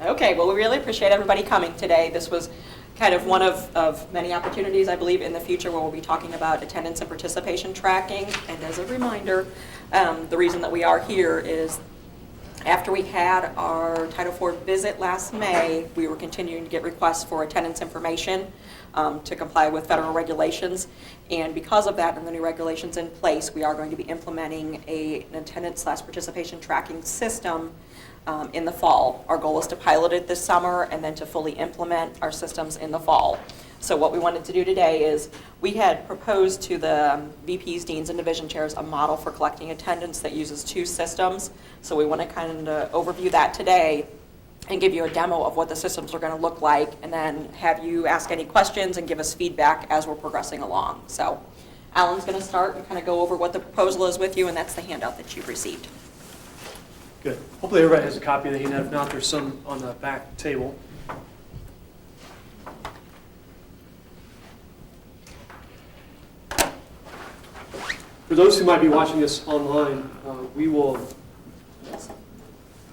Okay, well, we really appreciate everybody coming today. This was kind of one of many opportunities, I believe, in the future where we'll be talking about attendance and participation tracking. And as a reminder, the reason that we are here is after we had our Title IV visit last May, we were continuing to get requests for attendance information to comply with federal regulations. And because of that and the new regulations in place, we are going to be implementing an attendance/participation tracking system in the fall. Our goal is to pilot it this summer and then to fully implement our systems in the fall. So what we wanted to do today is we had proposed to the VPs, deans, and division chairs a model for collecting attendance that uses two systems. So we want to kind of overview that today and give you a demo of what the systems are going to look like, and then have you ask any questions and give us feedback as we're progressing along. So Alan's going to start and kind of go over what the proposal is with you, and that's the handout that you've received. Good. Hopefully everybody has a copy of the handout. If not, there's some on the back table. For those who might be watching this online, we will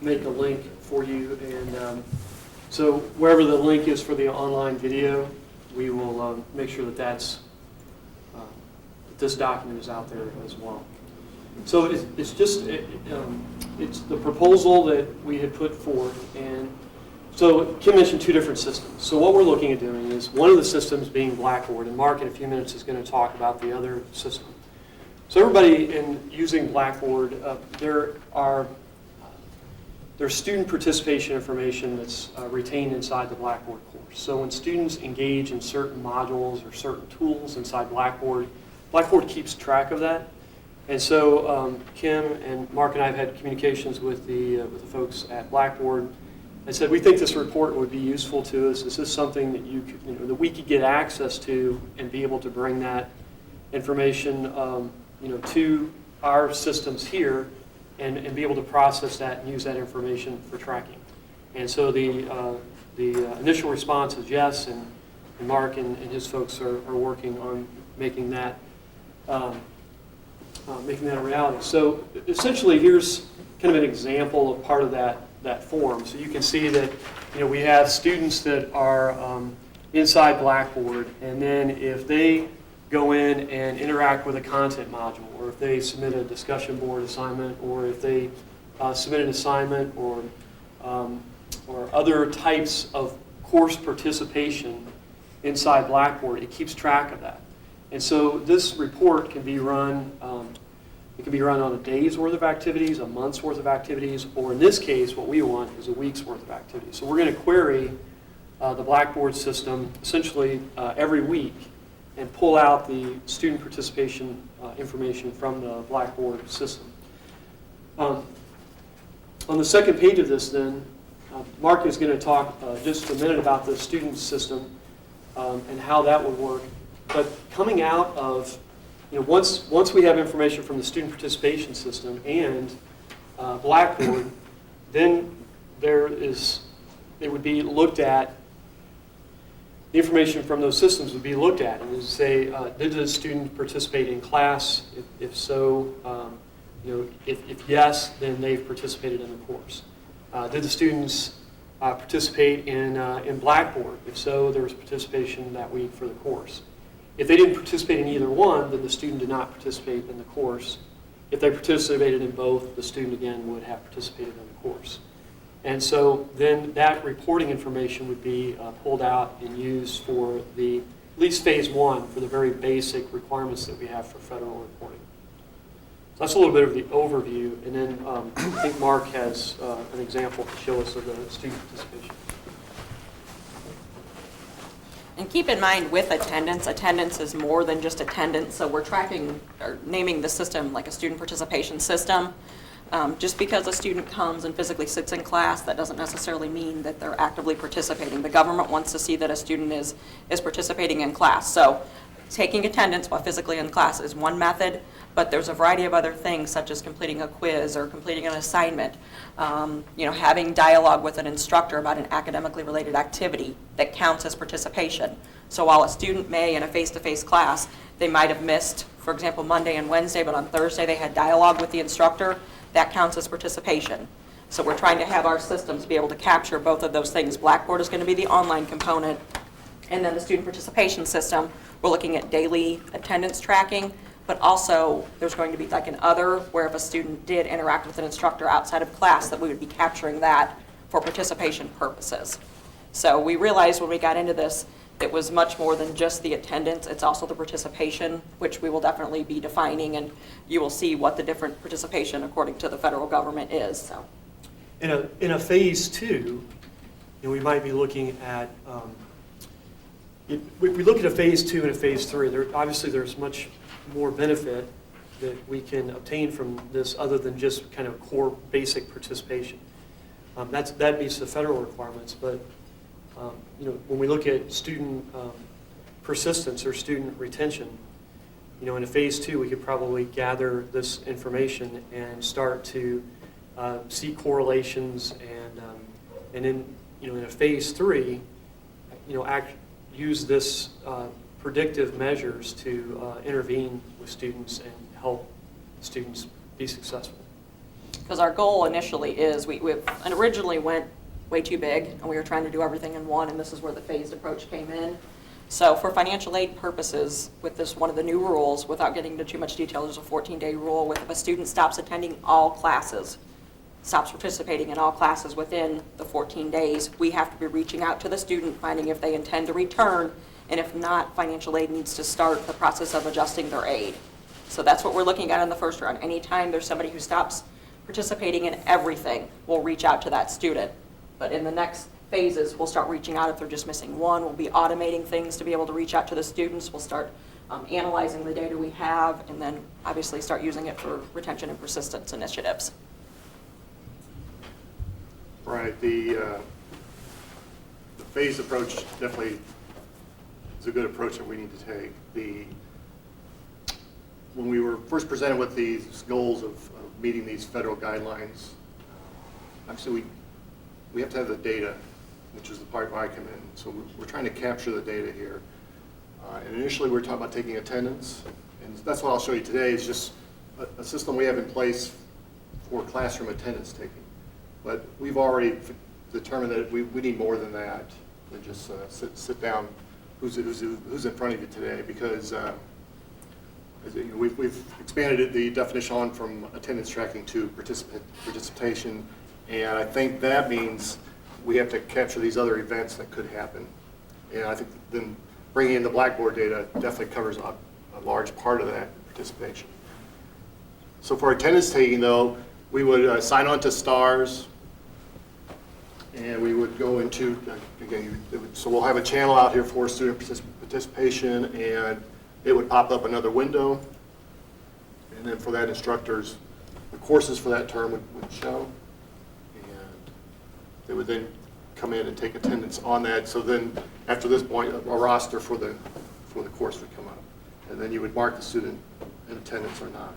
make a link for you, and so wherever the link is for the online video, we will make sure that that this document is out there as well. So it's just it's the proposal that we had put forth, and so Kim mentioned two different systems. So what we're looking at doing is one of the systems being Blackboard, and Mark in a few minutes is going to talk about the other system. So everybody in using Blackboard, there's student participation information that's retained inside the Blackboard course. So when students engage in certain modules or certain tools inside Blackboard, Blackboard keeps track of that. And so Kim and Mark and I have had communications with the folks at Blackboard and said, we think this report would be useful to us. Is this something that that we could get access to and be able to bring that information to our systems here and be able to process that and use that information for tracking? And so the initial response is yes, and Mark and his folks are working on making that a reality. So essentially, here's kind of an example of part of that form. So you can see that we have students that are inside Blackboard, and then if they go in and interact with a content module, or if they submit a discussion board assignment, or if they submit an assignment, or other types of course participation inside Blackboard, it keeps track of that. And so this report can be run. It can be run on a day's worth of activities, a month's worth of activities, or in this case, what we want is a week's worth of activities. So we're going to query the Blackboard system essentially every week and pull out the student participation information from the Blackboard system. On the second page of this then, Mark is going to talk just a minute about the student system and how that would work. But coming out of, once we have information from the student participation system and Blackboard, then it would be looked at. The information from those systems would be looked at and say, did the student participate in class? If so, if yes, then they've participated in the course. Did the students participate in Blackboard? If so, there was participation that week for the course. If they didn't participate in either one, then the student did not participate in the course. If they participated in both, the student again would have participated in the course. And so then that reporting information would be pulled out and used for at least phase one, for the very basic requirements that we have for federal reporting. So that's a little bit of the overview, and then I think Mark has an example to show us of the student participation. And keep in mind with attendance is more than just attendance, so we're tracking or naming the system like a student participation system. Just because a student comes and physically sits in class, that doesn't necessarily mean that they're actively participating. The government wants to see that a student is participating in class. So taking attendance while physically in class is one method, but there's a variety of other things such as completing a quiz or completing an assignment, having dialogue with an instructor about an academically related activity that counts as participation. So while a student may, in a face-to-face class, they might have missed, for example, Monday and Wednesday, but on Thursday they had dialogue with the instructor, that counts as participation. So we're trying to have our systems be able to capture both of those things. Blackboard is going to be the online component, and then the student participation system, we're looking at daily attendance tracking, but also there's going to be like an other, where if a student did interact with an instructor outside of class, that we would be capturing that for participation purposes. So we realized when we got into this, it was much more than just the attendance, it's also the participation, which we will definitely be defining, and you will see what the different participation according to the federal government is. So, In a phase 2, we might be looking at, we look at a phase 2 and a phase 3. Obviously, there's much more benefit that we can obtain from this other than just kind of core basic participation. That meets the federal requirements, but when we look at student persistence or student retention, in a phase 2, we could probably gather this information and start to see correlations, and in a phase 3, use this predictive measures to intervene with students and help students be successful. because our goal initially is, we originally went way too big, and we were trying to do everything in one, and this is where the phased approach came in. So for financial aid purposes, with this, one of the new rules, without getting into too much detail, there's a 14-day rule with if a student stops attending all classes, stops participating in all classes within the 14 days, we have to be reaching out to the student, finding if they intend to return, and if not, financial aid needs to start the process of adjusting their aid. So that's what we're looking at in the first round. Anytime there's somebody who stops participating in everything, we'll reach out to that student. But in the next phases, we'll start reaching out if they're just missing one. We'll be automating things to be able to reach out to the students. We'll start analyzing the data we have, and then obviously start using it for retention and persistence initiatives. Right. The phased approach definitely is a good approach that we need to take. When we were first presented with these goals of meeting these federal guidelines, actually we have to have the data, which is the part where I come in. So we're trying to capture the data here. And initially we were talking about taking attendance, and that's what I'll show you today is just a system we have in place for classroom attendance taking. But we've already determined that we need more than that, than just sit down who's in front of you today, because we've expanded the definition on from attendance tracking to participation, and I think that means we have to capture these other events that could happen. And I think then bringing in the Blackboard data definitely covers a large part of that participation. So for attendance taking, though, we would sign on to STARS, and we would go into, again, so we'll have a channel out here for student participation, and it would pop up another window. And then for that, instructors, the courses for that term would show. And they would then come in and take attendance on that. So then after this point, a roster for the course would come up. And then you would mark the student in attendance or not.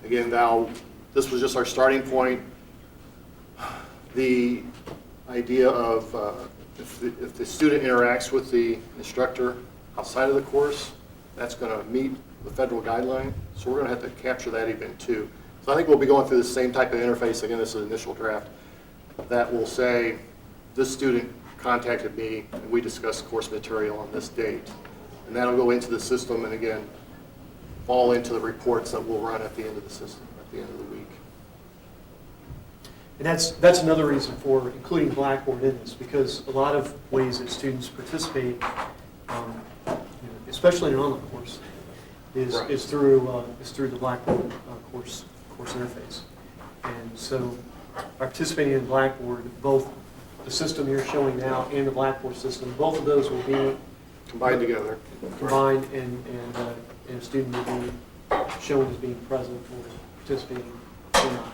Again, now, this was just our starting point. The idea of if the student interacts with the instructor outside of the course, that's going to meet the federal guideline. So we're going to have to capture that event too. So I think we'll be going through the same type of interface. Again, this is an initial draft that will say, this student contacted me and we discussed course material on this date. And that'll go into the system and again, fall into the reports that we'll run at the end of the system, at the end of the week. And that's another reason for including Blackboard in this, because a lot of ways that students participate, especially in an online course, is through the Blackboard course interface. And so by participating in Blackboard, both the system you're showing now and the Blackboard system, both of those will be Combined together. Combined, and a student will be shown as being present or participating or not.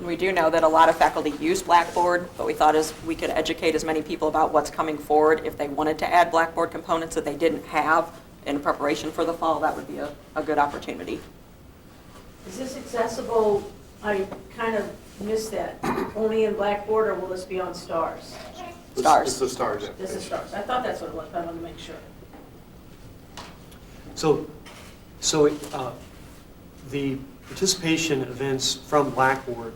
We do know that a lot of faculty use Blackboard, but we thought as we could educate as many people about what's coming forward, if they wanted to add Blackboard components that they didn't have in preparation for the fall, that would be a good opportunity. Is this accessible, I kind of missed that, only in Blackboard, or will this be on STARS? STARS. It's the STARS. This is STARS. I thought that's what it was, but I wanted to make sure. So the participation events from Blackboard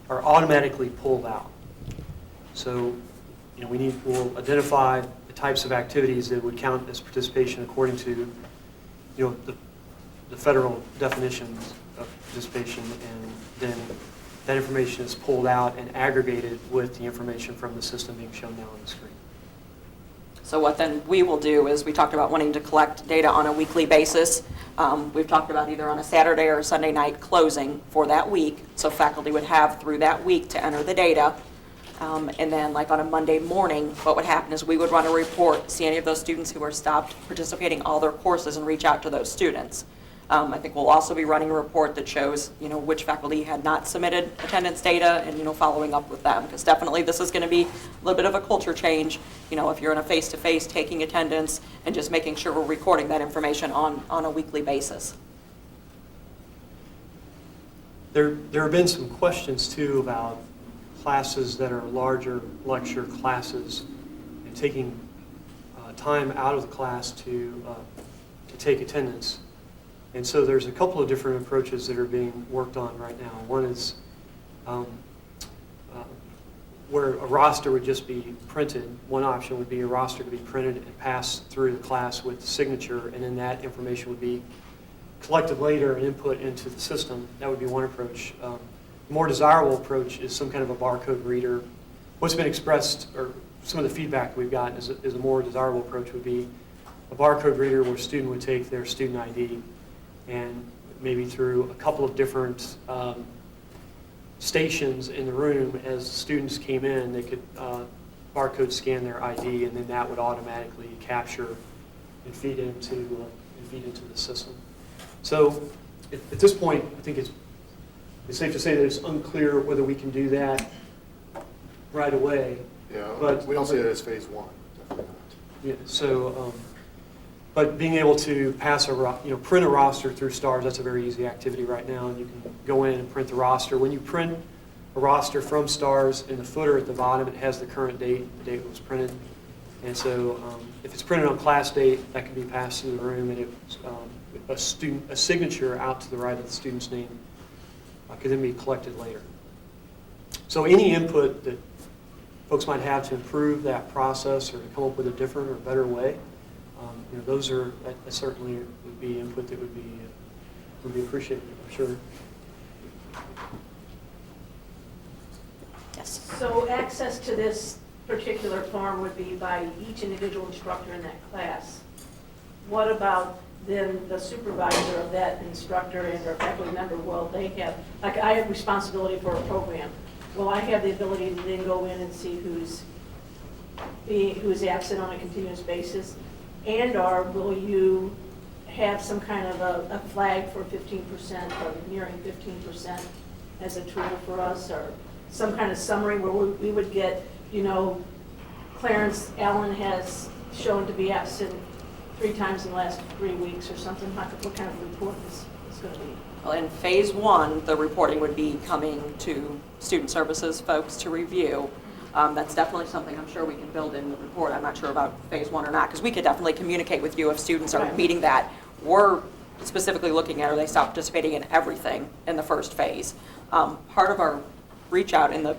are automatically pulled out. So, we'll identify the types of activities that would count as participation according to, the federal definitions of participation, and then that information is pulled out and aggregated with the information from the system being shown now on the screen. So what then we will do is, we talked about wanting to collect data on a weekly basis. We've talked about either on a Saturday or a Sunday night closing for that week, so faculty would have through that week to enter the data. And then like on a Monday morning, what would happen is we would run a report, see any of those students who are stopped participating all their courses, and reach out to those students. I think we'll also be running a report that shows, which faculty had not submitted attendance data, and, following up with them. Because definitely this is going to be a little bit of a culture change, if you're in a face-to-face taking attendance, and just making sure we're recording that information on a weekly basis. There have been some questions, too, about classes that are larger lecture classes and taking time out of the class to take attendance. And so there's a couple of different approaches that are being worked on right now. One is where a roster would just be printed. One option would be a roster to be printed and passed through the class with the signature, and then that information would be collected later and input into the system. That would be one approach. The more desirable approach is some kind of a barcode reader. What's been expressed, or some of the feedback we've gotten, is a more desirable approach would be a barcode reader where a student would take their student ID, and maybe through a couple of different stations in the room, as students came in, they could barcode scan their ID, and then that would automatically capture and feed into the system. So at this point, I think it's safe to say that it's unclear whether we can do that right away. Yeah, but we don't see it as phase one. Definitely not. Yeah, so. But being able to print a roster through STARS, that's a very easy activity right now, and you can go in and print the roster. When you print a roster from STARS, in the footer at the bottom, it has the current date, the date it was printed. And so if it's printed on class date, that can be passed through the room, and a signature out to the right of the student's name could then be collected later. So any input that folks might have to improve that process or to come up with a different or better way, those are that certainly would be input that would be appreciated, I'm sure. Yes. So access to this particular form would be by each individual instructor in that class. What about then the supervisor of that instructor and or faculty member? Will they have, like I have responsibility for a program, will I have the ability to then go in and see who's absent on a continuous basis? And or will you have some kind of a flag for 15% or nearing 15% as a tool for us, or some kind of summary where we would get, Clarence Allen has shown to be absent 3 times in the last 3 weeks or something? What kind of report is going to be? Well, in phase one, the reporting would be coming to student services folks to review. That's definitely something I'm sure we can build in the report. I'm not sure about phase one or not, because we could definitely communicate with you if students are meeting that. We're specifically looking at, are they stop participating in everything in the first phase? Part of our reach out in the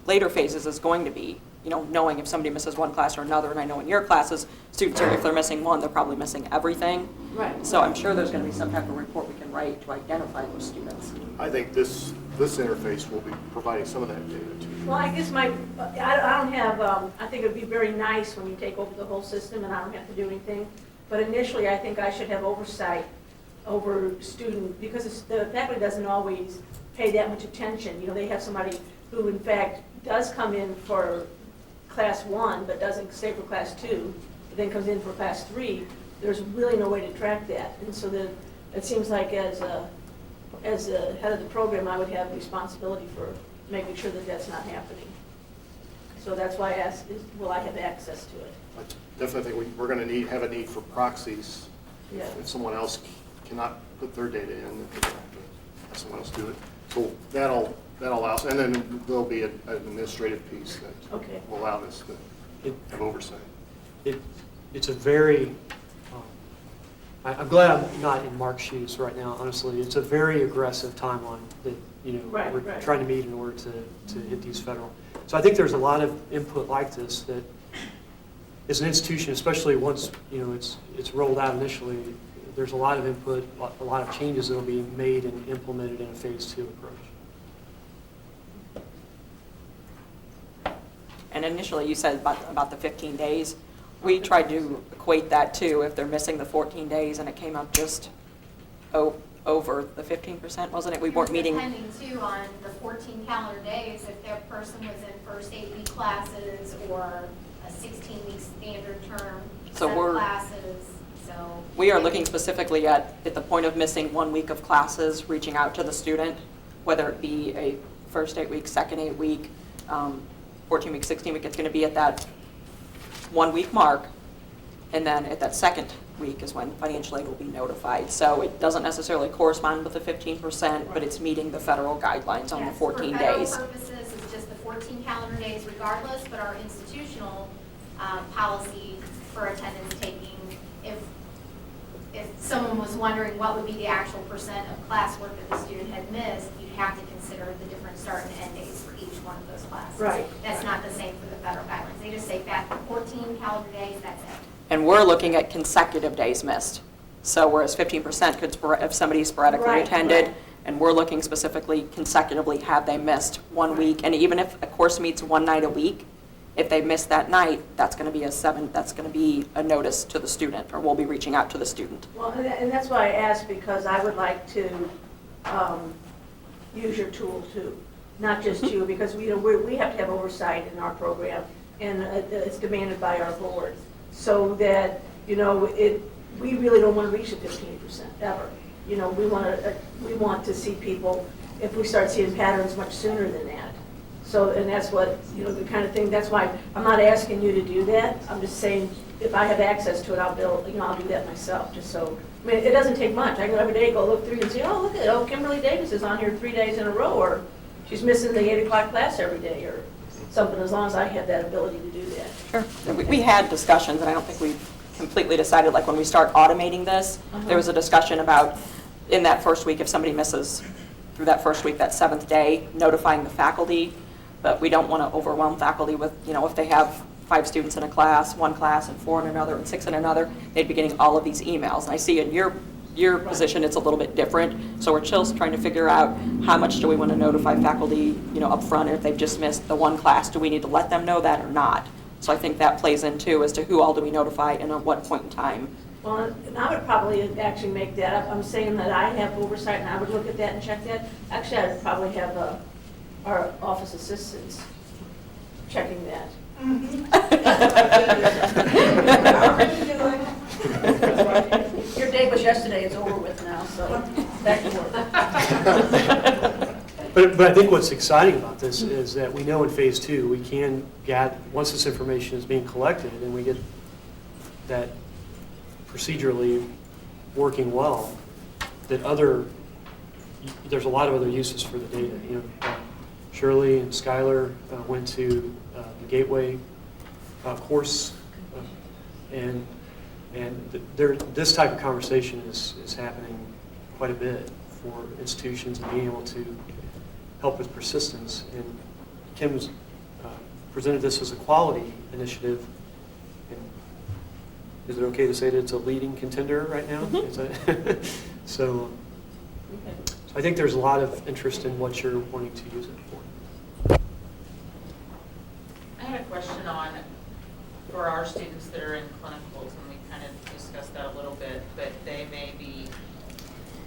later phases is going to be, knowing if somebody misses one class or another, and I know in your classes, students are, if they're missing one, they're probably missing everything. Right. So I'm sure there's going to be some type of report we can write to identify those students. I think this interface will be providing some of that data too. Well, I guess I don't have, I think it would be very nice when you take over the whole system and I don't have to do anything. But initially, I think I should have oversight over student, because the faculty doesn't always pay that much attention. They have somebody who, in fact, does come in for class 1, but doesn't stay for class 2, but then comes in for class 3. There's really no way to track that. And so then it seems like as a head of the program, I would have responsibility for making sure that that's not happening. So that's why I asked, will I have access to it? I definitely think we're going to have a need for proxies. Yeah. If someone else cannot put their data in, then they're going to have to have someone else do it. So that'll allow us, and then there'll be an administrative piece that will allow us to have oversight. It's a very I'm glad I'm not in Mark's shoes right now, honestly. It's a very aggressive timeline that, Right, we're right. trying to meet in order to hit these federal. So I think there's a lot of input like this that, as an institution, especially once, it's rolled out initially, there's a lot of input, a lot of changes that will be made and implemented in a phase 2 approach. And initially, you said about the 15 days. We tried to equate that to if they're missing the 14 days, and it came up just over the 15%, wasn't it? We weren't meeting. Depending too on the 14 calendar days, if that person was in first 8-week classes or a 16-week standard term So set we're- of classes, so. We are looking specifically at the point of missing 1 week of classes, reaching out to the student, whether it be a first 8 week, second 8 week, 14 week, 16 week. It's going to be at that 1 week mark, and then at that second week is when financial aid will be notified. So it doesn't necessarily correspond with the 15%, but it's meeting the federal guidelines on the Yes, 14 For federal days. purposes, it's just the 14 calendar days regardless, but our institutional policy for attendance taking, if someone was wondering what would be the actual percent of classwork that the student had missed, you'd have to consider the different start and end days for each one of those classes. Right. That's not the same for the federal guidelines. They just say back 14 calendar days, that's it. And we're looking at consecutive days missed. So whereas 15% could, if somebody sporadically Right, attended, right. and we're looking specifically consecutively, have they missed 1 week? And even if a course meets 1 night a week, if they miss that night, that's going to be a notice to the student, or we'll be reaching out to the student. Well, and that's why I asked, because I would like to use your tool too, not just you, because we have to have oversight in our program, and it's demanded by our board, so that, we really don't want to reach the 15% ever. We want to see people, if we start seeing patterns much sooner than that. So, and that's what, the kind of thing, that's why I'm not asking you to do that. I'm just saying, if I have access to it, I'll do that myself, just so, it doesn't take much. I can every day go look through and see, look at it, Kimberly Davis is on here 3 days in a row, or she's missing the 8 o'clock class every day, or something, as long as I have that ability to do that. Sure. We had discussions, and I don't think we've completely decided, like when we start automating this, there was a discussion about, in that first week, if somebody misses through that first week, that 7th day, notifying the faculty. But we don't want to overwhelm faculty with, if they have 5 students in a class, 1 class, and 4 in another, and 6 in another, they'd be getting all of these emails. And I see in your position, it's a little bit different. So we're just trying to figure out how much do we want to notify faculty, up front. If they've just missed the 1 class, do we need to let them know that or not? So I think that plays in too, as to who all do we notify and at what point in time. Well, and I would probably actually make that up. I'm saying that I have oversight, and I would look at that and check that. Actually, I'd probably have our office assistants checking that. Your day was yesterday, it's over with now, so back to work. But I think what's exciting about this is that we know in phase 2, we can get, once this information is being collected and we get that procedurally working well, that there's a lot of other uses for the data. Shirley and Skylar went to the Gateway course, and this type of conversation is happening quite a bit for institutions and being able to help with persistence. And Kim's presented this as a quality initiative. And is it okay to say that it's a leading contender right now? Mm-hmm. So I think there's a lot of interest in what you're wanting to use it for. I had a question for our students that are in clinicals, and we kind of discussed that a little bit, but they may be,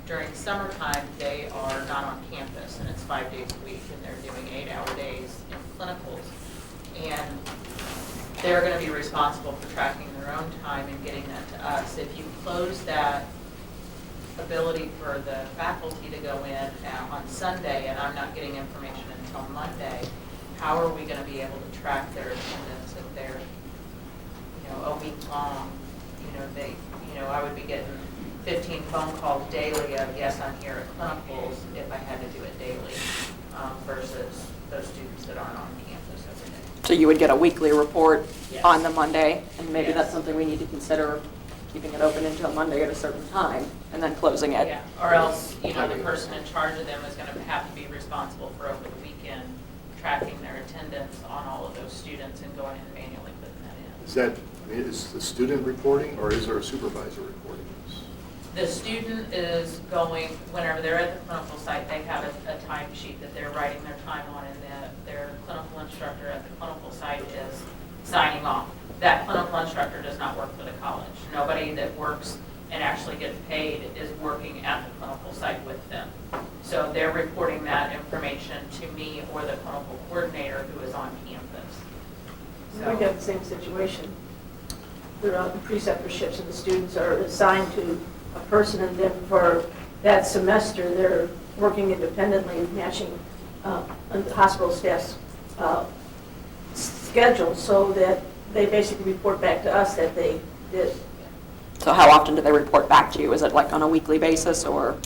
during summertime, they are not on campus, and it's 5 days a week, and they're doing 8-hour days in clinicals. And they're going to be responsible for tracking their own time and getting that to us. If you close that ability for the faculty to go in on Sunday, and I'm not getting information until Monday, how are we going to be able to track their attendance if they're, a week long? I would be getting 15 phone calls daily of, yes, I'm here at clinicals, if I had to do it daily, versus those students that aren't on campus every day. So you would get a weekly report Yes. on the Monday, and maybe Yes. that's something we need to consider keeping it open until Monday at a certain time and then closing it. Yeah, or else, the person in charge of them is going to have to be responsible for over the weekend tracking their attendance on all of those students and going and manually putting that in. Is that, is the student reporting, or is there a supervisor reporting this? The student is going, whenever they're at the clinical site, they have a time sheet that they're writing their time on, and their clinical instructor at the clinical site is signing off. That clinical instructor does not work for the college. Nobody that works and actually gets paid is working at the clinical site with them. So they're reporting that information to me or the clinical coordinator who is on campus. We got the same situation. The preceptorships and the students are assigned to a person, and then for that semester, they're working independently, matching the hospital staff's schedule, so that they basically report back to us that they did. So how often do they report back to you? Is it like on a weekly basis or?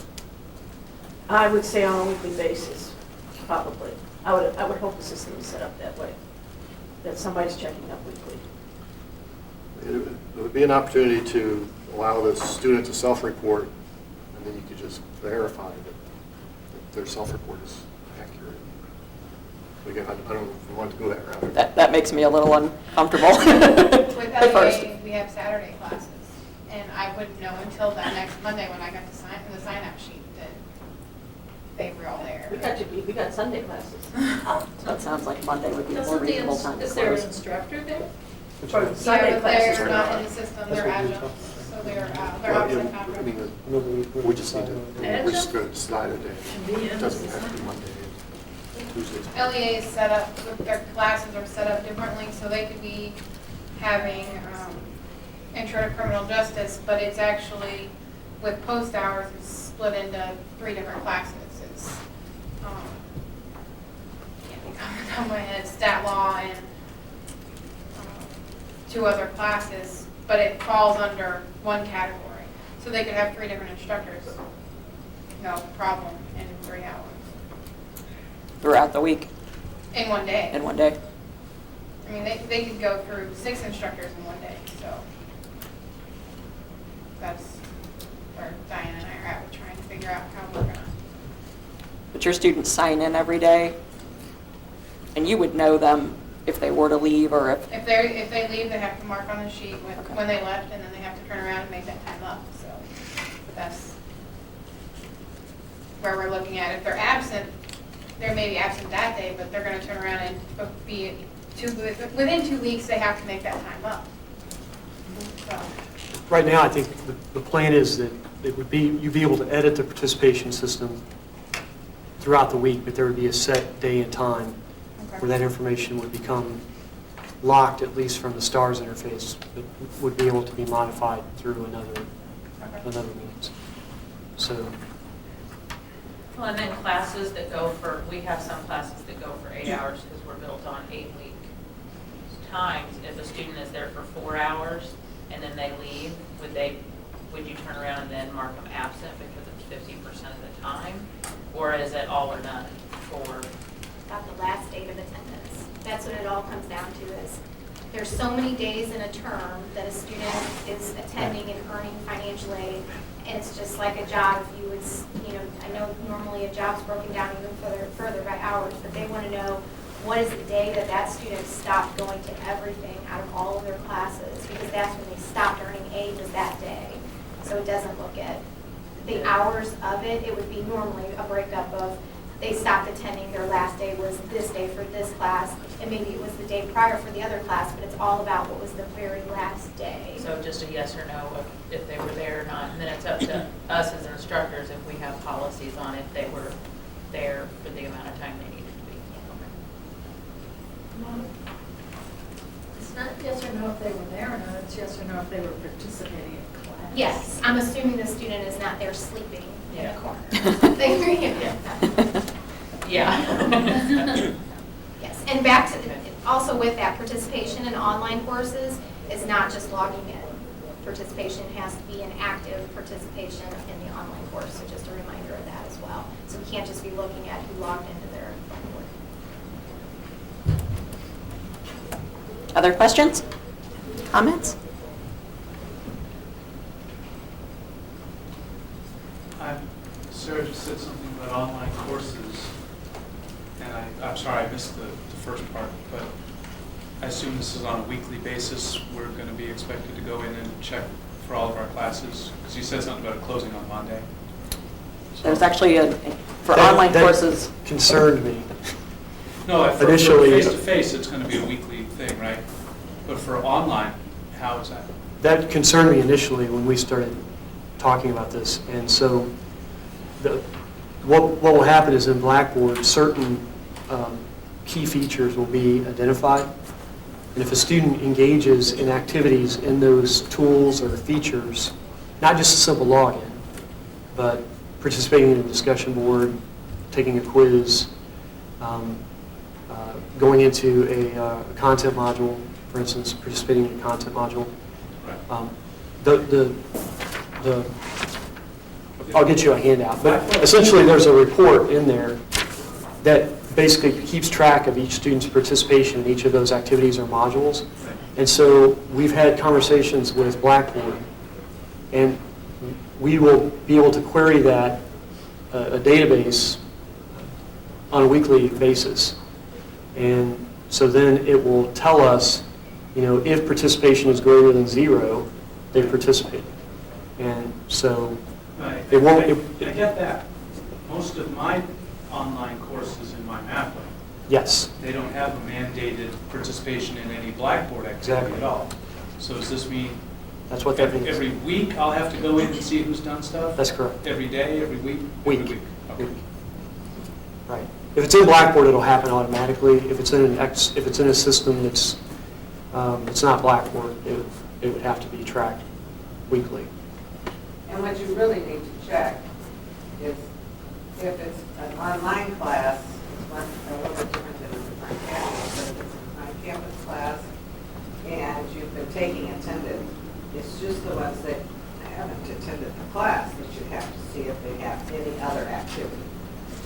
I would say on a weekly basis, probably. I would hope the system is set up that way, that somebody's checking up weekly. It would be an opportunity to allow the student to self-report, and then you could just verify that their self-report is accurate. But again, I don't want to go that route. That makes me a little uncomfortable. With At first. LEA, we have Saturday classes, and I wouldn't know until that next Monday when I got the sign-up sheet that they were all there. We got Sunday classes. That sounds like Monday would be a more reasonable time to Is there an close. instructor there? For Yeah, Sunday but classes they're are not not. in the system, they're adjunct, so they're Well, outside I contract. mean, we just need to, we're just going to decide a day. Be in It the doesn't have to be system. Monday, Tuesdays. LEA is set up, their classes are set up differently, so they could be having intro to criminal justice, but it's actually, with post hours, it's split into 3 different classes. It's, can't think off the top of my head, stat law and 2 other classes, but it falls under one category. So they could have 3 different instructors, no problem, in 3 hours, Throughout the week in one day. in one day. I mean, they could go through 6 instructors in one day, so that's where Diane and I are at, trying to figure out how we're gonna. But your students sign in every day, and you would know them if they were to leave or if, If they leave, they have to mark on the sheet Okay. when they left, and then they have to turn around and make that time up, so that's where we're looking at. If they're absent, they may be absent that day, but they're gonna turn around and be within 2 weeks, they have to make that time up. So, Right now, I think the plan is that it would be, you'd be able to edit the participation system throughout the week, but there would be a set day and time where that information would become locked, at least from the STARS interface, but would be able to be modified through another means. So, Well, and then classes that go for, we have some classes that go for 8 hours because we're built on 8-week times. If a student is there for 4 hours and then they leave, would you turn around and then mark them absent because it's 50% of the time? Or is it all or none for? About the last date of attendance. That's what it all comes down to is, there's so many days in a term that a student is attending and earning financial aid, and it's just like a job. If you would, I know normally a job's broken down even further by hours, but they want to know what is the day that that student stopped going to everything out of all of their classes, because that's when they stopped earning aid, was that day. So it doesn't look at the hours of it. It would be normally a breakup of they stopped attending, their last day was this day for this class, and maybe it was the day prior for the other class, but it's all about what was the very last day. So just a yes or no if they were there or not, and then it's up to us as instructors if we have policies on if they were there for the amount of time they needed to be. It's not yes or no if they were there or not, it's yes or no if they were participating in class. Yes, I'm assuming the student is not there sleeping in Yeah. the corner or something. Yeah. Yes, and back to, also with that, participation in online courses is not just logging in. Participation has to be an active participation in the online course, so just a reminder of that as well. So we can't just be looking at who logged into their other questions? Comments? Sarah just said something about online courses, and I'm sorry, I missed the first part, but I assume this is on a weekly basis. We're going to be expected to go in and check for all of our classes, because you said something about it closing on Monday. There's actually for That- online that courses. concerned me. No, for Initially- face-to-face, it's going to be a weekly thing, right? But for online, how is that? That concerned me initially when we started talking about this. And so what will happen is in Blackboard, certain key features will be identified. And if a student engages in activities in those tools or features, not just a simple login, but participating in a discussion board, taking a quiz, going into a content module, for instance, participating in a content module. I'll get you a handout, but essentially there's a report in there that basically keeps track of each student's participation in each of those activities or modules. And so we've had conversations with Blackboard, and we will be able to query that, a database, on a weekly basis. And so then it will tell us, if participation is greater than 0, they've participated. And so it won't... I get that. Most of my online courses in my math lab, Yes. they don't have a mandated participation in any Blackboard activity Exactly. at all. So does this mean That's what that means. every week I'll have to go in and see who's done stuff? That's correct. Every day, every week? Week. Every week. Okay. Week. Right. If it's in Blackboard, it'll happen automatically. If it's in a system that's it's not Blackboard, it would have to be tracked weekly. And what you really need to check is if it's an online class, it's a little bit different than if it's on campus, but if it's an on-campus class and you've been taking attendance, it's just the ones that haven't attended the class that you have to see if they have any other activity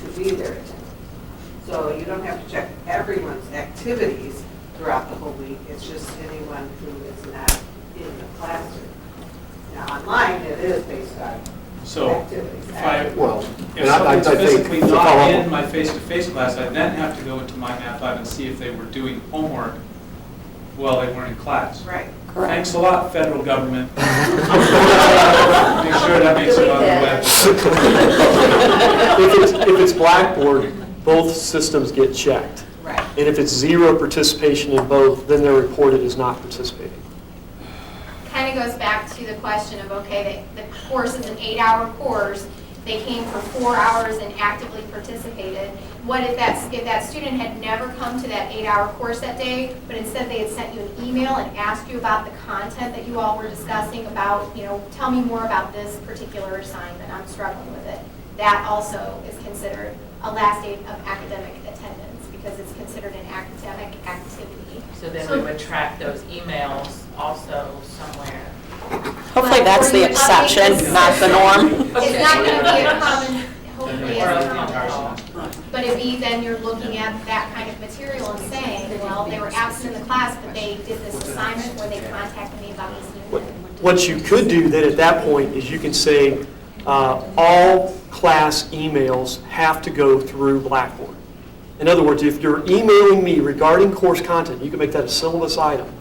to be their attendance. So you don't have to check everyone's activities throughout the whole week. It's just anyone who is not in the classroom. Now, online, it is based on activities. If someone's physically not in my face-to-face class, I then have to go into my math lab and see if they were doing homework while they weren't in class. Right. Correct. Thanks a lot, federal government. Make sure that makes it on the web. If it's Blackboard, both systems get checked. Right. And if it's 0 participation in both, then they're reported as not participating. Kind of goes back to the question of, okay, the course is an 8-hour course, they came for 4 hours and actively participated. What if that student had never come to that 8-hour course that day, but instead they had sent you an email and asked you about the content that you all were discussing about, tell me more about this particular assignment, I'm struggling with it. That also is considered a last day of academic attendance because it's considered an academic activity. So then we would track those emails also somewhere. Hopefully that's the exception, not the norm. It's not going to be a common, hopefully Or it's the not entire common. semester. But it'd be then you're looking at that kind of material and saying, well, they were absent in the class, but they did this assignment or they contacted me about this new thing. What you could do then at that point is you can say all class emails have to go through Blackboard. In other words, if you're emailing me regarding course content, you can make that a syllabus item.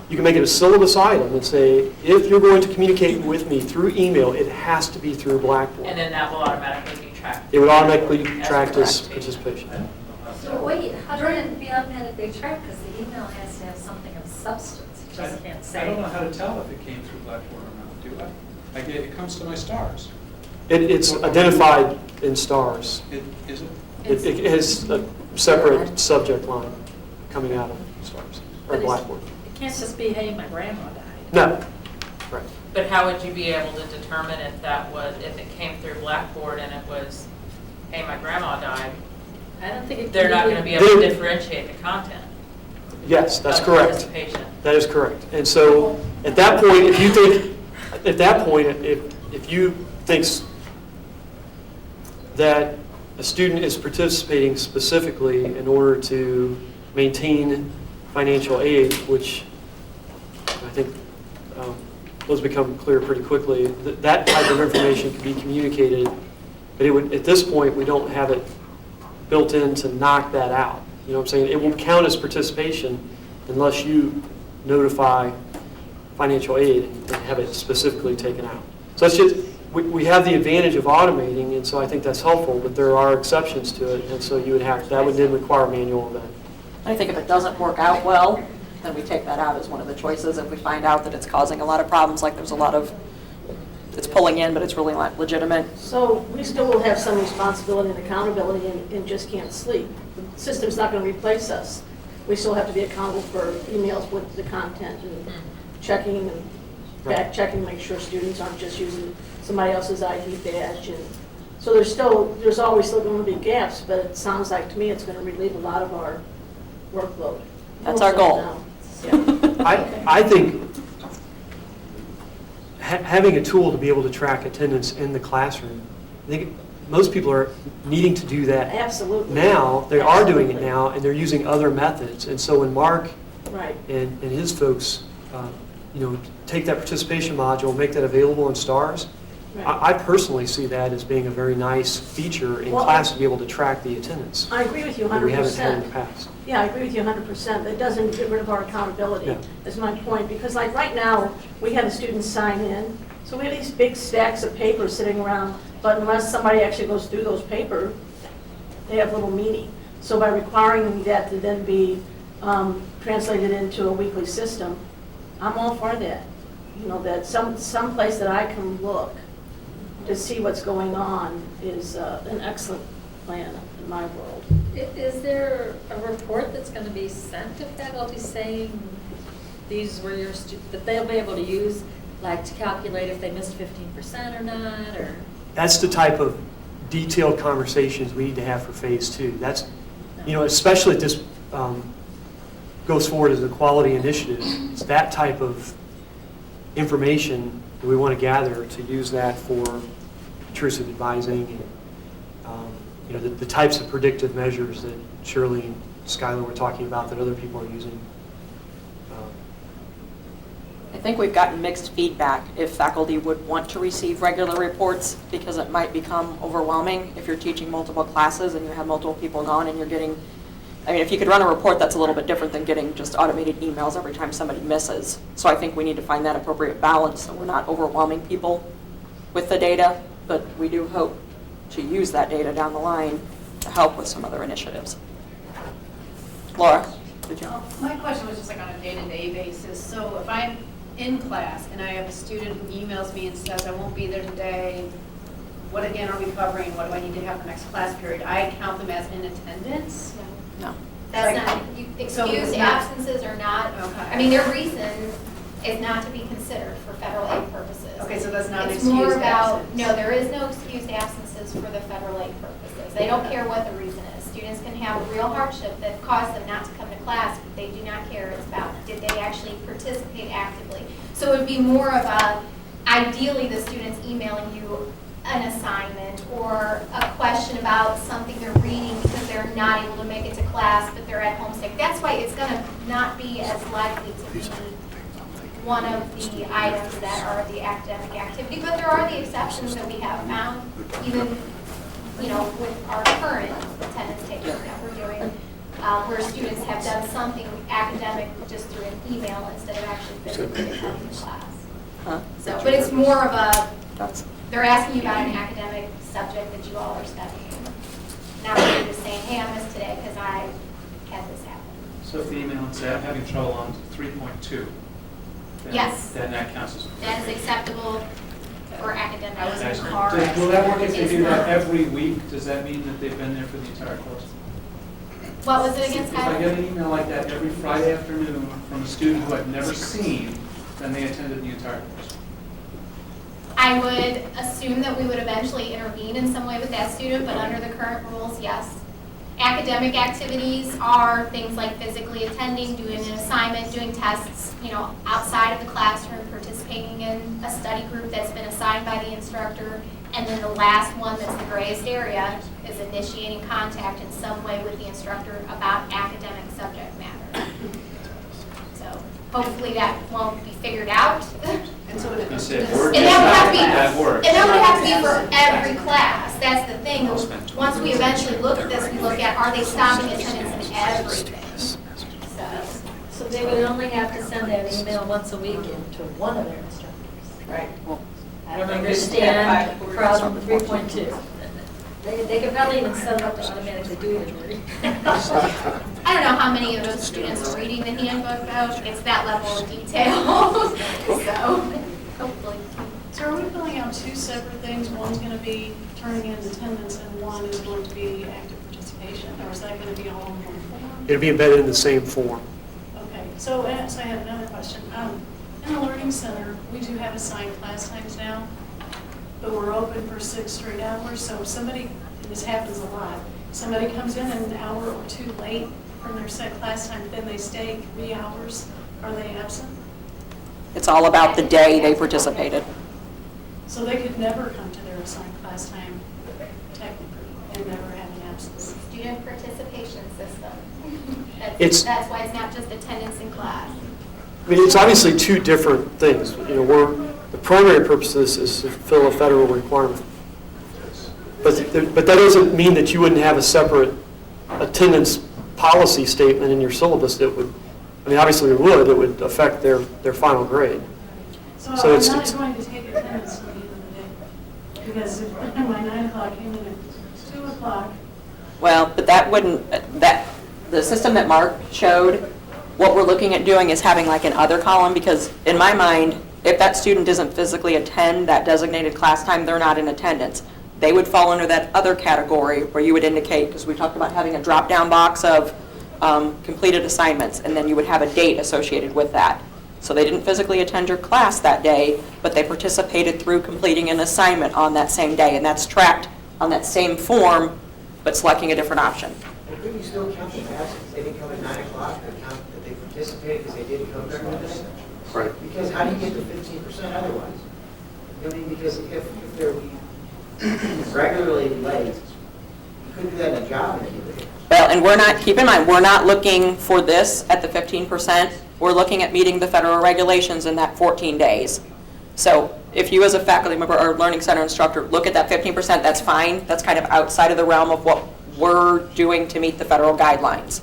You can make it a syllabus item and say, if you're going to communicate with me through email, it has to be through Blackboard. And then that will automatically be tracked. It would automatically be tracked as participation. So wait, how can it be automatically tracked? Because the email has to have something of substance. It just can't say. I don't know how to tell if it came through Blackboard or not, do I? It comes to my stars. It's identified in stars. Is it? It has a separate subject line coming out of stars, or But Blackboard. It can't just be, hey, my grandma died. No, right. But how would you be able to determine if if it came through Blackboard and it was, hey, my grandma died? I don't think it. They're not going to be able to differentiate the content. Yes, that's of correct. Participation. That is correct. And so at that point, if you think, if you think that a student is participating specifically in order to maintain financial aid, which I think those become clear pretty quickly. That type of information can be communicated, but it would, at this point, we don't have it built in to knock that out. You know what I'm saying? It won't count as participation unless you notify financial aid and have it specifically taken out. So it's just, we have the advantage of automating, and so I think that's helpful, but there are exceptions to it, and so you would have, that would then require a manual event. I think if it doesn't work out well, then we take that out as one of the choices. If we find out that it's causing a lot of problems, like there's a lot of, it's pulling in, but it's really not legitimate. So we still will have some responsibility and accountability and just can't sleep. The system's not going to replace us. We still have to be accountable for emails with the content and checking and back checking, make sure students aren't just using somebody else's ID badge. And so there's always still going to be gaps, but it sounds like to me it's going to relieve a lot of our workload. That's our goal. I think having a tool to be able to track attendance in the classroom, I think most people are needing to do that. Absolutely. Now, they are doing it now, and they're using other methods. And so when Mark Right. and his folks, take that participation module, make that available in STARS, Right. I personally see that as being a very nice feature in Well, class to be able to track the attendance I agree with you 100%. that we haven't had in the past. Yeah, I agree with you 100%. That doesn't get rid of our accountability, Yeah. is my point. Because like right now, we have the students sign in, so we have these big stacks of paper sitting around, but unless somebody actually goes through those paper, they have little meaning. So by requiring that to then be translated into a weekly system, I'm all for that. That some place that I can look to see what's going on is an excellent plan in my world. Is there a report that's going to be sent to faculty saying these were your that they'll be able to use, like to calculate if they missed 15% or not, or? That's the type of detailed conversations we need to have for phase 2. That's, especially if this goes forward as a quality initiative, it's that type of information that we want to gather to use that for intrusive advising and the types of predictive measures that Shirley and Skylar were talking about that other people are using. I think we've gotten mixed feedback if faculty would want to receive regular reports, because it might become overwhelming if you're teaching multiple classes and you have multiple people gone and you're getting, if you could run a report, that's a little bit different than getting just automated emails every time somebody misses. So I think we need to find that appropriate balance so we're not overwhelming people with the data, but we do hope to use that data down the line to help with some other initiatives. Laura, did you? My question was just like on a day-to-day basis. So if I'm in class and I have a student who emails me and says, I won't be there today, what again are we covering? What do I need to have for next class period? I count them as in attendance? No. That's Like, not, so excused it's not- absences are not, Okay. their reason is not to be considered for federal aid purposes. Okay, so that's not an It's more excused about, absence. no, there is no excused absences for the federal aid purposes. They don't care what the reason is. Students can have a real hardship that caused them not to come to class, but they do not care. It's about, did they actually participate actively? So it would be more of a, ideally the student's emailing you an assignment or a question about something they're reading because they're not able to make it to class, but they're at home sick. That's why it's going to not be as likely to be one of the items that are the academic activity, but there are the exceptions that we have found, even, with our current attendance taking that we're doing, where students have done something academic just through an email instead of actually physically attending the class. Huh? So, but it's more of a, That's, they're asking you about an academic subject that you all are studying, not really just saying, hey, I missed today because I had this happen. So if the email and say, I'm having trouble on 3.2, then Yes. then that counts as. That is acceptable for academic. I was in Excellent. car Will that work if they It's do that not. every week? Does that mean that they've been there for the entire course? What was it again, If I Skylar? get an email like that every Friday afternoon from a student who I've never seen, then they attended the entire course. I would assume that we would eventually intervene in some way with that student, but under the current rules, yes. Academic activities are things like physically attending, doing an assignment, doing tests, outside of the classroom, participating in a study group that's been assigned by the instructor. And then the last one that's the grayest area is initiating contact in some way with the instructor about academic subject matter. So hopefully that won't be figured out And so if I it's said, students- we're And that would have to be, That works. and that would have to be for every class, that's the thing. I'll spend 20 Once we eventually look at this, we look at, are they stopping attendance in everything? So, So they would only have to send that email once a week to one of their instructors. Right. I don't understand problem 3.2. They could probably even set it up to automatically do it. I don't know how many of those students are reading the handbook though, it's that level of detail, so, hopefully. So are we filling out two separate things? One's going to be turning in attendance and one is going to be active participation? Or is that going to be all in one form? It'll be embedded in the same form. Okay, so I have another question. In the Learning Center, we do have assigned class times now, but we're open for 6 straight hours. So if somebody, and this happens a lot, somebody comes in an hour or two late from their set class time, then they stay 3 hours, are they absent? It's all about the day they participated. So they could never come to their assigned class time technically and never have an absence. Student participation system. It's- That's why it's not just attendance in class. I mean, it's obviously two different things. You know, the primary purpose of this is to fulfill a federal requirement. But that doesn't mean that you wouldn't have a separate attendance policy statement in your syllabus that would, I mean, obviously it would affect their final grade. So So I'm it's- not it's- going to take attendance at the end of the day. Because if my 9 o'clock came in at 2 o'clock, Well, but that wouldn't, the system that Mark showed, what we're looking at doing is having like an other column, because in my mind, if that student doesn't physically attend that designated class time, they're not in attendance. They would fall under that other category where you would indicate, because we talked about having a drop-down box of completed assignments, and then you would have a date associated with that. So they didn't physically attend your class that day, but they participated through completing an assignment on that same day, and that's tracked on that same form, but selecting a different option. Well, couldn't you still count the absence? They didn't come at 9 o'clock, but count that they participated because they didn't come during the day? Right. Because how do you get to 15% otherwise? I mean, because if they're regularly late, you couldn't do that in a job interview. Well, and we're not, keep in mind, we're not looking for this at the 15%. We're looking at meeting the federal regulations in that 14 days. So if you as a faculty member or learning center instructor look at that 15%, that's fine. That's kind of outside of the realm of what we're doing to meet the federal guidelines.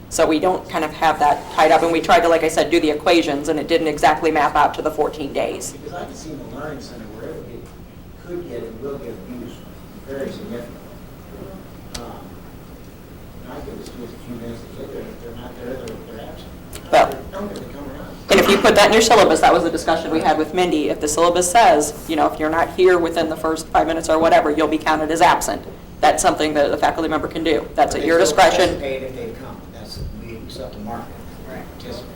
So we don't kind of have that tied up. And we tried to, like I said, do the equations, and it didn't exactly map out to the 14 days. Because I can see in the learning center where it could get and will get abused very significantly. I give the students a few minutes to get there. If they're not there, they're absent. Well, Don't get to come around. and if you put that in your syllabus, that was the discussion we had with Mindy. If the syllabus says, you know, if you're not here within the first 5 minutes or whatever, you'll be counted as absent. That's something that a faculty member can do. That's at your discretion. They still participate if they come. That's, we accept the market. Right. Participate.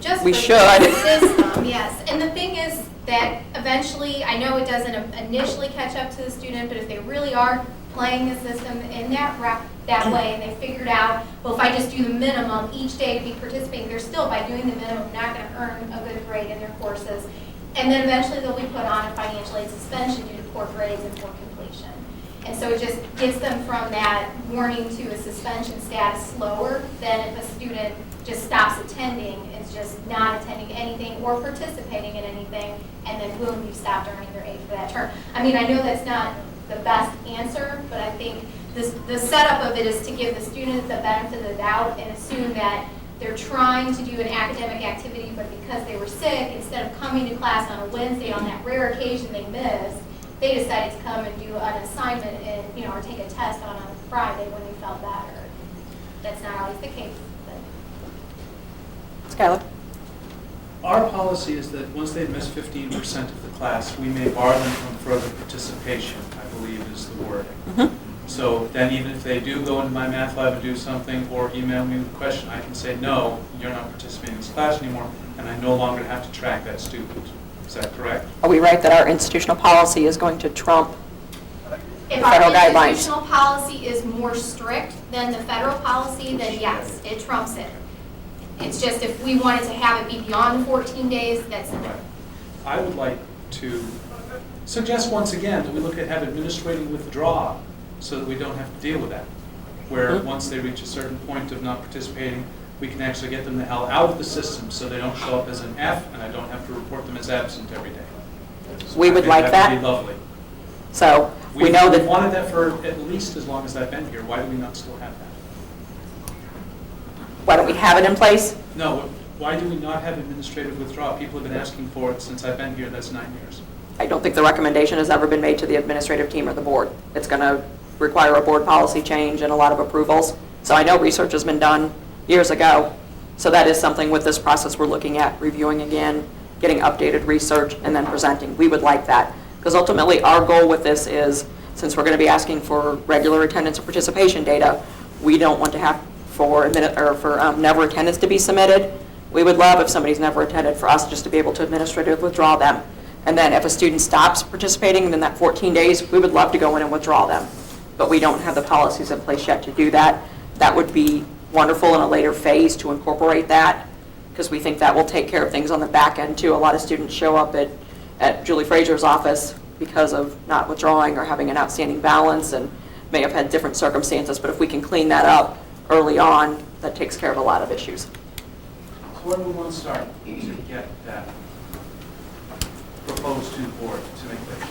Just We for should. the system, yes. And the thing is that eventually, I know it doesn't initially catch up to the student, but if they really are playing the system in that way, and they figured out, well, if I just do the minimum each day to be participating, they're still, by doing the minimum, not going to earn a good grade in their courses. And then eventually they'll be put on a financial aid suspension due to poor grades and poor completion. And so it just gets them from that warning to a suspension status slower than if a student just stops attending, is just not attending anything or participating in anything, and then boom, you stopped earning their aid for that term. I mean, I know that's not the best answer, but I think the setup of it is to give the student the benefit of the doubt and assume that they're trying to do an academic activity, but because they were sick, instead of coming to class on a Wednesday on that rare occasion they missed, they decided to come and do an assignment and, you know, or take a test on a Friday when they felt better. That's not always the case. But. Skylar? Our policy is that once they miss 15% of the class, we may bar them from further participation, I believe is the wording. Mm-hmm. So then even if they do go into my math lab and do something or email me with a question, I can say, no, you're not participating in this class anymore, and I no longer have to track that student. Is that correct? Are we right that our institutional policy is going to trump If federal our guidelines? institutional policy is more strict than the federal policy, then yes, it trumps it. It's just if we wanted to have it be beyond the 14 days, that's Right. I would like to suggest once again that we look at have administrating withdraw so that we don't have to deal with that. Where once they reach a certain point of not participating, we can actually get them the hell out of the system so they don't show up as an F and I don't have to report them as absent every day. So We would like That that. would be lovely. So we know We've that, wanted that for at least as long as I've been here. Why do we not still have that? why don't we have it in place? No, why do we not have administrative withdrawal? People have been asking for it since I've been here, that's 9 years. I don't think the recommendation has ever been made to the administrative team or the board. It's going to require a board policy change and a lot of approvals. So I know research has been done years ago. So that is something with this process we're looking at, reviewing again, getting updated research, and then presenting. We would like that. Because ultimately, our goal with this is, since we're going to be asking for regular attendance and participation data, we don't want to have for never attendance to be submitted. We would love if somebody's never attended for us just to be able to administratively withdraw them. And then if a student stops participating within that 14 days, we would love to go in and withdraw them. But we don't have the policies in place yet to do that. That would be wonderful in a later phase to incorporate that, because we think that will take care of things on the back end too. A lot of students show up at Julie Frazier's office because of not withdrawing or having an outstanding balance and may have had different circumstances. But if we can clean that up early on, that takes care of a lot of issues. So where do we want to start to get that proposed to the board to make that?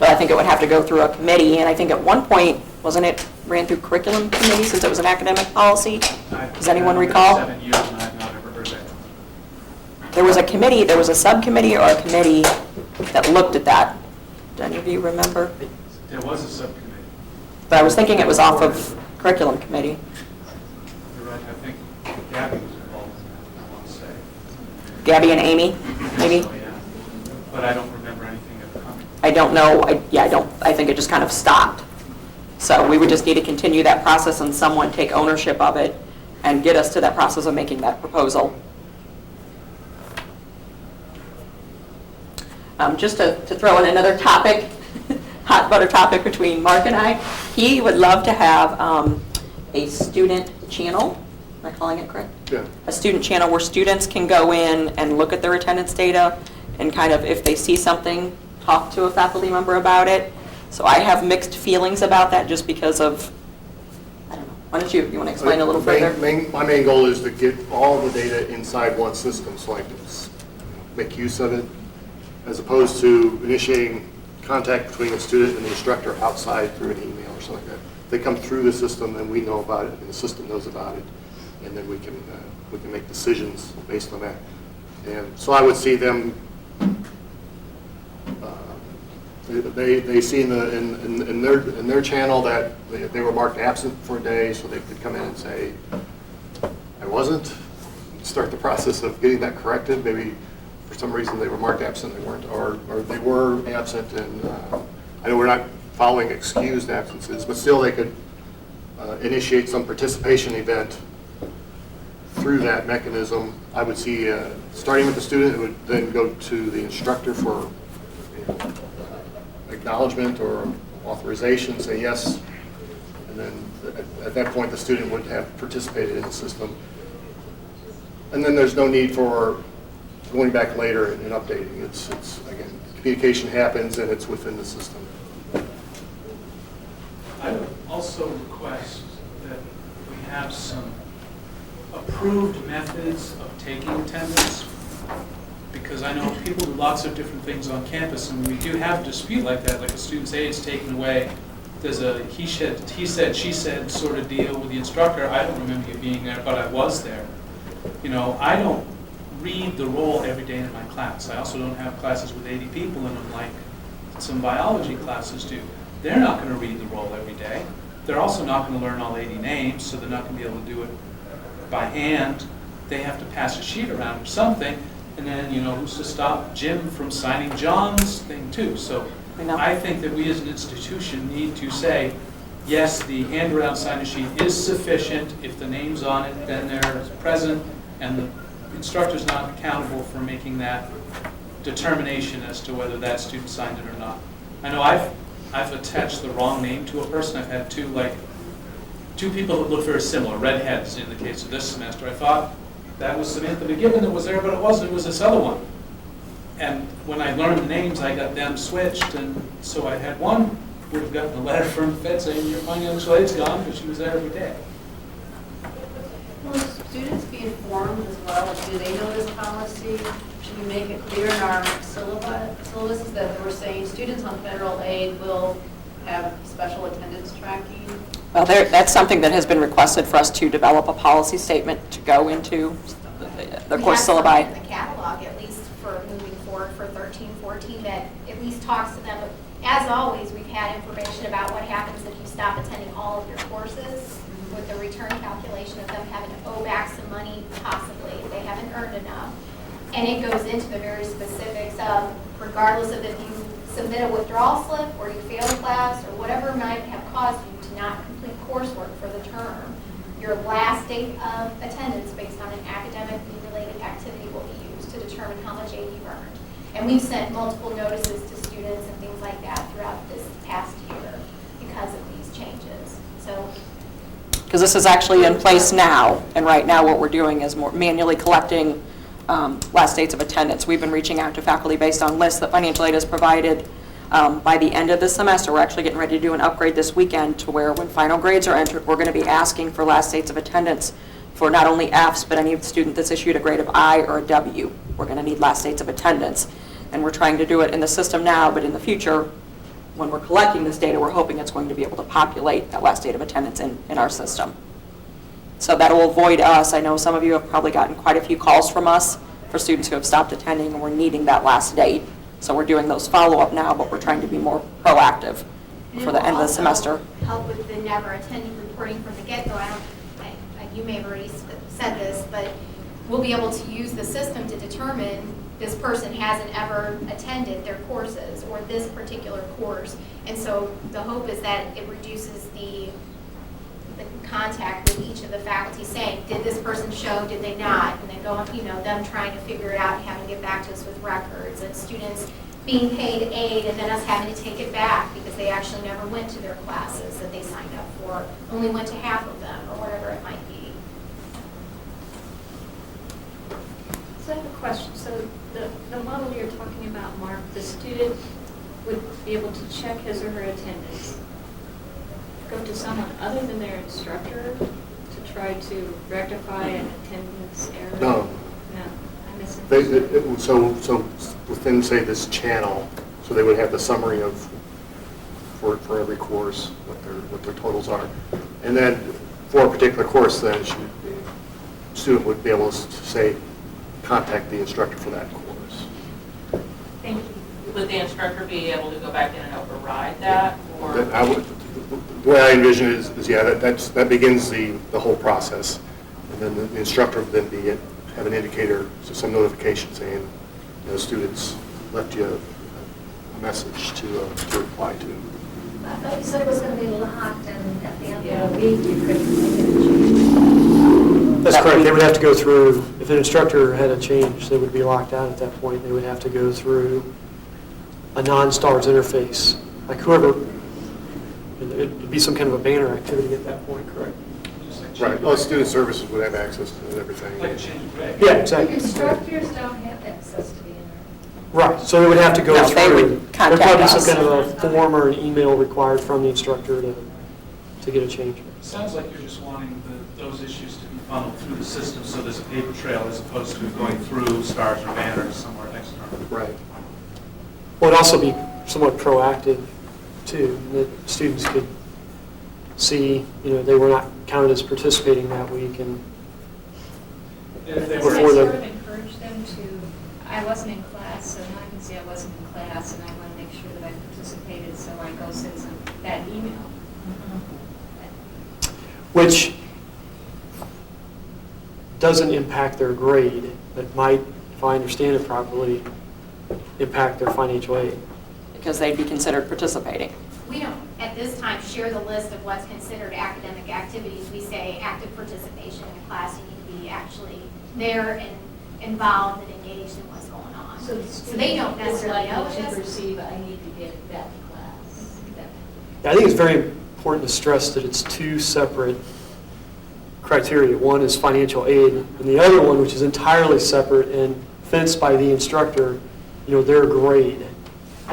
But I think it would have to go through a committee, and I think at one point, wasn't it ran through curriculum committee since it was an academic policy? Does anyone recall? 7 years and I've not ever heard that. There was a committee, there was a subcommittee or a committee that looked at that. Do any of you remember? There was a subcommittee. But I was thinking it was off of curriculum committee. You're right, I think Gabby was involved in that, I want to say. Gabby and Amy, maybe? So, yeah. But I don't remember anything of the comment. I don't know, I think it just kind of stopped. So we would just need to continue that process and someone take ownership of it and get us to that process of making that proposal. Just to throw in another topic, hot butter topic between Mark and I, he would love to have a student channel. Am I calling it correct? Yeah. A student channel where students can go in and look at their attendance data and kind of, if they see something, talk to a faculty member about it. So I have mixed feelings about that just because of, I don't know. Why don't you want to explain a little further? My main goal is to get all the data inside one system so I can make use of it, as opposed to initiating contact between a student and the instructor outside through an email or something like that. They come through the system and we know about it and the system knows about it, and then we can make decisions based on that. And so I would see them, they see in their channel that they were marked absent for a day, so they could come in and say, I wasn't. Start the process of getting that corrected. Maybe for some reason they were marked absent, they weren't, or they were absent, and I know we're not following excused absences, but still they could initiate some participation event through that mechanism. I would see, starting with the student, it would then go to the instructor for acknowledgement or authorization, say yes, and then at that point the student would have participated in the system. And then there's no need for going back later and updating. It's again, communication happens and it's within the system. I would also request that we have some approved methods of taking attendance, because I know people do lots of different things on campus, and when we do have a dispute like that, like a student's aid is taken away, there's a he said, she said sort of deal with the instructor. I don't remember you being there, but I was there. You know, I don't read the roll every day in my class. I also don't have classes with 80 people in them like some biology classes do. They're not going to read the roll every day. They're also not going to learn all 80 names, so they're not going to be able to do it by hand. They have to pass a sheet around or something, and then, you know, who's to stop Jim from signing John's thing too? So I think that we as an institution need to say, yes, the hand-around sign-in sheet is sufficient. If the name's on it, then they're present, and the instructor's not accountable for making that determination as to whether that student signed it or not. I know I've attached the wrong name to a person. I've had two people that look very similar, redheads in the case of this semester. I thought that was Samantha McGibbon that was there, but it wasn't. It was this other one. And when I learned the names, I got them switched, and so I had one would have gotten a letter from Fed saying your financial aid's gone, because she was there every day. Well, students informed as well? Like, do they know this policy? Should we make it clear in our syllabus that we're saying students on federal aid will have special attendance tracking? Well, that's something that has been requested for us to develop a policy statement to go into the course syllabi. We have something in the catalog, at least for moving forward for 13, 14, that at least talks to them. As always, we've had information about what happens if you stop attending all of your courses, with the return calculation of them having to owe back some money, possibly, if they haven't earned enough. And it goes into the very specifics of, regardless of if you submit a withdrawal slip or you fail class or whatever might have caused you to not complete coursework for the term, your last date of attendance based on an academically related activity will be used to determine how much aid you've earned. And we've sent multiple notices to students and things like that throughout this past year because of these changes. So, Because this is actually in place now, and right now what we're doing is more manually collecting last dates of attendance. We've been reaching out to faculty based on lists that financial aid has provided. By the end of the semester, we're actually getting ready to do an upgrade this weekend to where when final grades are entered, we're going to be asking for last dates of attendance for not only Fs, but any student that's issued a grade of I or a W. We're going to need last dates of attendance. And we're trying to do it in the system now, but in the future, when we're collecting this data, we're hoping it's going to be able to populate that last date of attendance in our system. So that will avoid us. I know some of you have probably gotten quite a few calls from us for students who have stopped attending and we're needing that last date. So we're doing those follow-up now, but we're trying to be more proactive for the end of the semester. Help with the never attending reporting from the get-go. You may have already said this, but we'll be able to use the system to determine this person hasn't ever attended their courses or this particular course. And so the hope is that it reduces the contact with each of the faculty saying, did this person show, did they not? And then go on, them trying to figure it out and having to get back to us with records, and students being paid aid and then us having to take it back because they actually never went to their classes that they signed up for, only went to half of them or whatever it might be. So I have a question. So the model you're talking about, Mark, the student would be able to check his or her attendance, go to someone other than their instructor to try to rectify an attendance error? No. No, I misunderstood. So within, say, this channel, so they would have the summary of, for every course, what their totals are. And then for a particular course, then the student would be able to say, contact the instructor for that course. Thank you. Would the instructor be able to go back in and override that? Or The way I envision it is yeah, that begins the whole process. And then the instructor would then have an indicator, so some notification saying, students left you a message to reply to. I thought you said it was going to be locked, and at the end of the week, you couldn't make any change. That's correct. They would have to go through, if an instructor had a change, they would be locked out at that point. They would have to go through a non-STARS interface. Like whoever, it'd be some kind of a banner activity at that point, correct? Right. Well, student services would have access to everything. Like a change of grade. Yeah, exactly. Instructors don't have access to the internet. Right, so they would have to go No, through. they would There'd contact probably be us. some kind of a form or an email required from the instructor to get a change. It sounds like you're just wanting those issues to be funneled through the system so there's a paper trail as opposed to going through stars or banners somewhere external. Right. Well, it'd also be somewhat proactive, too, that students could see, they were not counted as participating that week, and If they Does were, that before the- sort of encourage them to, I wasn't in class, so now I can see I wasn't in class, and I want to make sure that I participated, so I go send that email. which doesn't impact their grade, but might, if I understand it properly, impact their financial aid. Because they'd be considered participating. We don't, at this time, share the list of what's considered academic activities. We say active participation in class, you need to be actually there and involved and engaged in what's going on. So they don't necessarily know. It's to just- perceive I need to get that class. I think it's very important to stress that it's two separate criteria. One is financial aid, and the other one, which is entirely separate and fenced by the instructor, their grade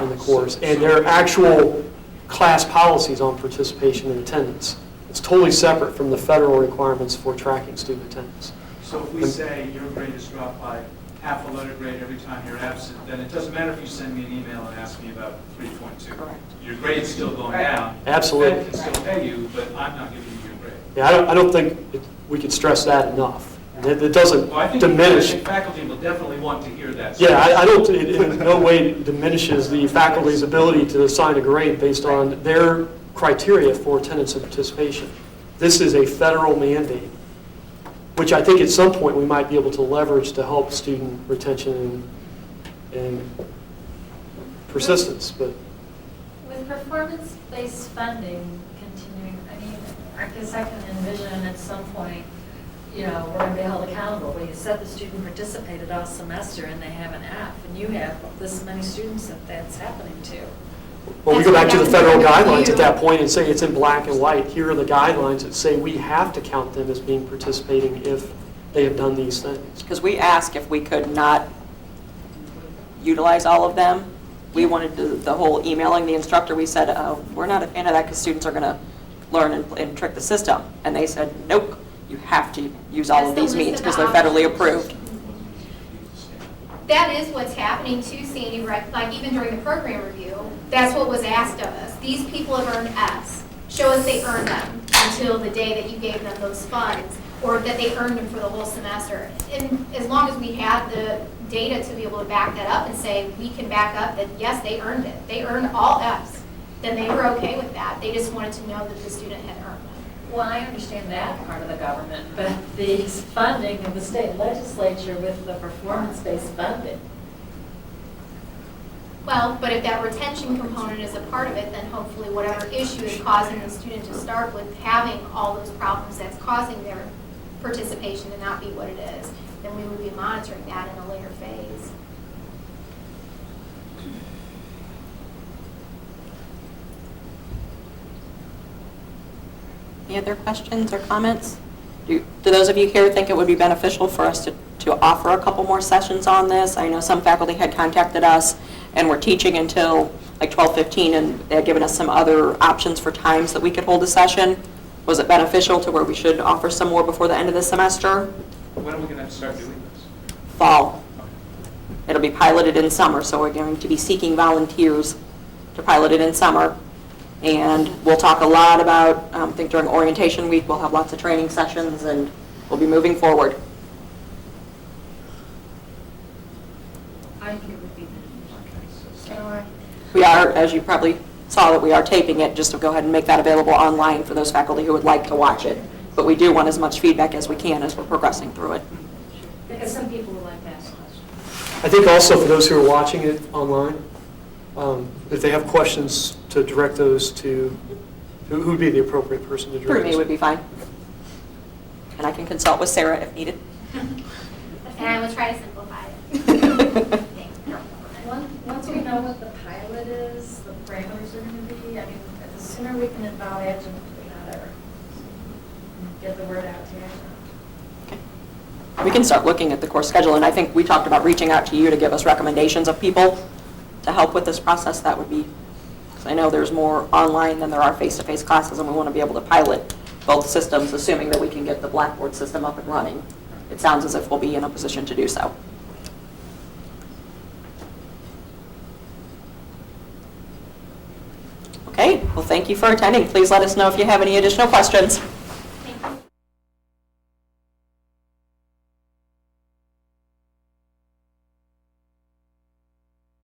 in the course, and their actual class policies on participation and attendance. It's totally separate from the federal requirements for tracking student attendance. So if we say your grade is dropped by half a letter grade every time you're absent, then it doesn't matter if you send me an email and ask me about 3.2. Correct. Your grade's still going down. Absolutely. The Fed can still pay you, but I'm not giving you your grade. Yeah, I don't think we could stress that enough. It doesn't Well, I think diminish. faculty will definitely want to hear that. Yeah, I don't, it in no way diminishes the faculty's ability to assign a grade based on their criteria for attendance and participation. This is a federal mandate, which I think at some point we might be able to leverage to help student retention and persistence, but With performance-based funding continuing, I mean, I guess I can envision at some point, you know, we're going to be held accountable. When you said the student participated all semester and they have an F, and you have this many students that that's happening to. well, we go back to the federal guidelines at that point and say it's in black and white. Here are the guidelines that say we have to count them as being participating if they have done these things. Because we asked if we could not utilize all of them. We wanted the whole emailing the instructor, we said, we're not a fan of that because students are going to learn and trick the system. And they said, nope, you have to use all of That's the these list means of because the they're federally options. approved. That is what's happening too, Sandy, right? Like even during the program review, that's what was asked of us. These people have earned Fs. Show us they earned them until the day that you gave them those funds, or that they earned them for the whole semester. And as long as we had the data to be able to back that up and say, we can back up that, yes, they earned it. They earned all Fs. Then they were okay with that. They just wanted to know that the student had earned them. Well, I understand that part of the government, but the funding of the state legislature with the performance-based funding. Well, but if that retention component is a part of it, then hopefully whatever issue is causing the student to start with having all those problems that's causing their participation to not be what it is, then we would be monitoring that in a later phase. Any other questions or comments? Do those of you here think it would be beneficial for us to offer a couple more sessions on this? I know some faculty had contacted us and were teaching until like 12:15, and they had given us some other options for times that we could hold a session. Was it beneficial to where we should offer some more before the end of the semester? When are we going to start doing this? Fall. It'll be piloted in summer, so we're going to be seeking volunteers to pilot it in summer. And we'll talk a lot about, I think during orientation week, we'll have lots of training sessions, and we'll be moving forward. I think it would be beneficial. We are, as you probably saw, that we are taping it, just to go ahead and make that available online for those faculty who would like to watch it. But we do want as much feedback as we can as we're progressing through it. Because some people would like to ask questions. I think also for those who are watching it online, if they have questions, to direct those to, who would be the appropriate person to direct? Through me would be fine. And I can consult with Sarah if needed. And I would try to simplify it. Once we know what the pilot is, the parameters are going to be, I mean, the sooner we can involve Adjunct, the better. Get the word out to you. We can start looking at the course schedule, and I think we talked about reaching out to you to give us recommendations of people to help with this process. That would be, because I know there's more online than there are face-to-face classes, and we want to be able to pilot both systems, assuming that we can get the Blackboard system up and running. It sounds as if we'll be in a position to do so. Okay, well, thank you for attending. Please let us know if you have any additional questions.